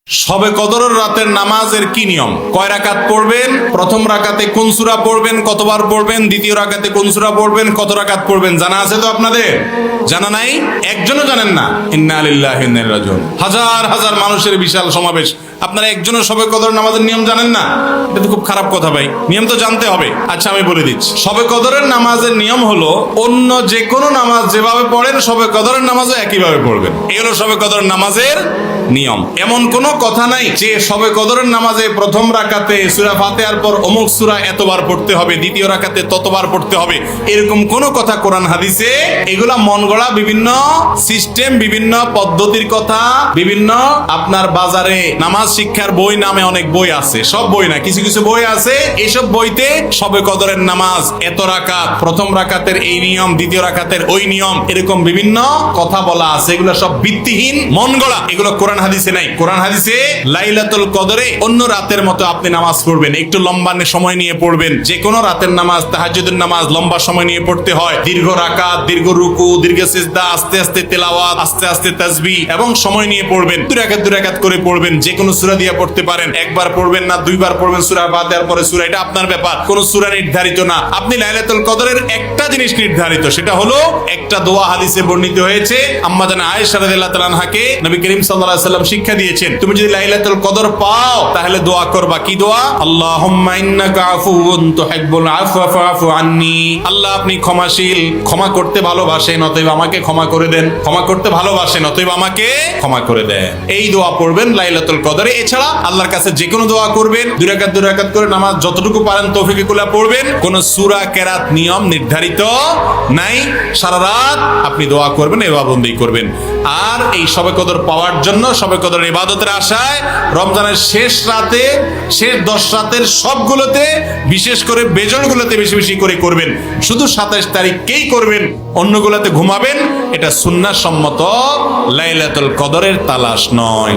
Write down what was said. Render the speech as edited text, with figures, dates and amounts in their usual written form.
শবে কদরের রাতের নামাজের কি নিয়ম? কয় রাকাত পড়বেন? প্রথম রাকাতে কোন সূরা পড়বেন, কতবার পড়বেন? দ্বিতীয় রাকাতে কোন সূরা পড়বেন, কত রাকাত পড়বেন? জানা আছে তো আপনাদের? জানা নাই? একজনও জানেন না? ইন্না লিল্লাহি ওয়া ইন্না ইলাইহি রাজিউন। হাজার হাজার মানুষের বিশাল সমাবেশ, আপনারা একজনও শবে কদর নামাজের নিয়ম জানেন না? এটা তো খুব খারাপ কথা ভাই, নিয়ম তো জানতে হবে। আচ্ছা আমি বলে দিচ্ছি, শবে কদরের নামাজের নিয়ম হলো অন্য যে কোনো নামাজ যেভাবে পড়েন শবে কদরের নামাজও একইভাবে পড়বেন। এই হলো শবে কদরের নামাজের নিয়ম। এমন কোনো কথা নাই যে শবে কদরের নামাজে প্রথম রাকাতে সূরা ফাতিহার পর অমুক সূরা এতবার পড়তে হবে, দ্বিতীয় রাকাতে ততবার পড়তে হবে, এরকম কোনো কথা কোরআন হাদিসে। এগুলা মন গড়া বিভিন্ন সিস্টেম, বিভিন্ন পদ্ধতির কথা, বিভিন্ন আপনার বাজারে নামাজ শিক্ষার বই নামে অনেক বই আছে, সব বই না, কিছু কিছু বই আছে, এইসব বইতে শবে কদরের নামাজ এত রাকাত, প্রথম রাকাতের এই নিয়ম, দ্বিতীয় রাকাতের ওই নিয়ম, এরকম বিভিন্ন কথা বলা আছে। এগুলো সব ভিত্তিহীন, মন গড়া, এগুলো কোরআন হাদিসে নাই। কোরআন হাদিসে লাইলাতুল কদরে অন্য রাতের মতো আপনি নামাজ পড়বেন, একটু লম্বা সময় নিয়ে পড়বেন। যে কোনো রাতের নামাজ, তাহাজ্জুদের নামাজ লম্বা সময় নিয়ে পড়তে হয়, দীর্ঘ রাকাত, দীর্ঘ রুকু, দীর্ঘ সিজদা, আস্তে আস্তে তেলাওয়াত, আস্তে আস্তে তাসবিহ এবং সময় নিয়ে পড়বেন। দুই রাকাত করে পড়বেন। যে কোনো সূরা দিয়ে পড়তে পারেন, একবার পড়বেন না দুইবার পড়বেন সূরা ফাতিহার পরে সূরা, এটা আপনার ব্যাপার। কোন সূরা নির্ধারিত না। আপনি লাইলাতুল কদরের একটা জিনিস নির্ধারিত, সেটা হলো একটা দোয়া হাদিসে বর্ণিত হয়েছে। আম্মা জানা আয়েশা রাদিয়াল্লাহু তাআলা আনহাকে নবী করিম সাল্লাল্লাহু আলাইহি ওয়াসাল্লাম শিক্ষা দিয়েছেন, তুমি যদি লাইলাতুল কদর পাও তাহলে দোয়া করবা। কি দোয়া? আল্লাহুম্মা ইন্নাকা আফুউন তুহিব্বুল আফওয়া ফাআফু আন্নী। আল্লাহ আপনি ক্ষমাশীল, ক্ষমা করতে ভালোবাসেন, অতএব আমাকে ক্ষমা করে দেন। ক্ষমা করতে ভালোবাসেন, অতএব আমাকে ক্ষমা করে দেন। এই দোয়া পড়বেন লাইলাতুল কদরে। এছাড়া আল্লাহর কাছে যে কোনো দোয়া করবেন, দুই রাকাত করে নামাজ যতটুকু পারেন তৌফিকে কুল্লা পড়বেন। কোন সূরা কেরাত নিয়ম নির্ধারিত নাই। সারা রাত আপনি দোয়া করবেন, ইবাদতবন্দি করবেন। আর এই শবে কদর পাওয়ার জন্য, শবে কদরের ইবাদতের আশায় রমজানের শেষ রাতে, শেষ 10 রাতের সবগুলোতে, বিশেষ করে বেজরগুলোতে বেশি বেশি করে করবেন। শুধু 27 তারিখকেই করবেন, অন্যগুলোতে ঘুমাবেন। এটা সুন্নাহ সম্মত লাইলাতুল কদরের তালাশ নয়।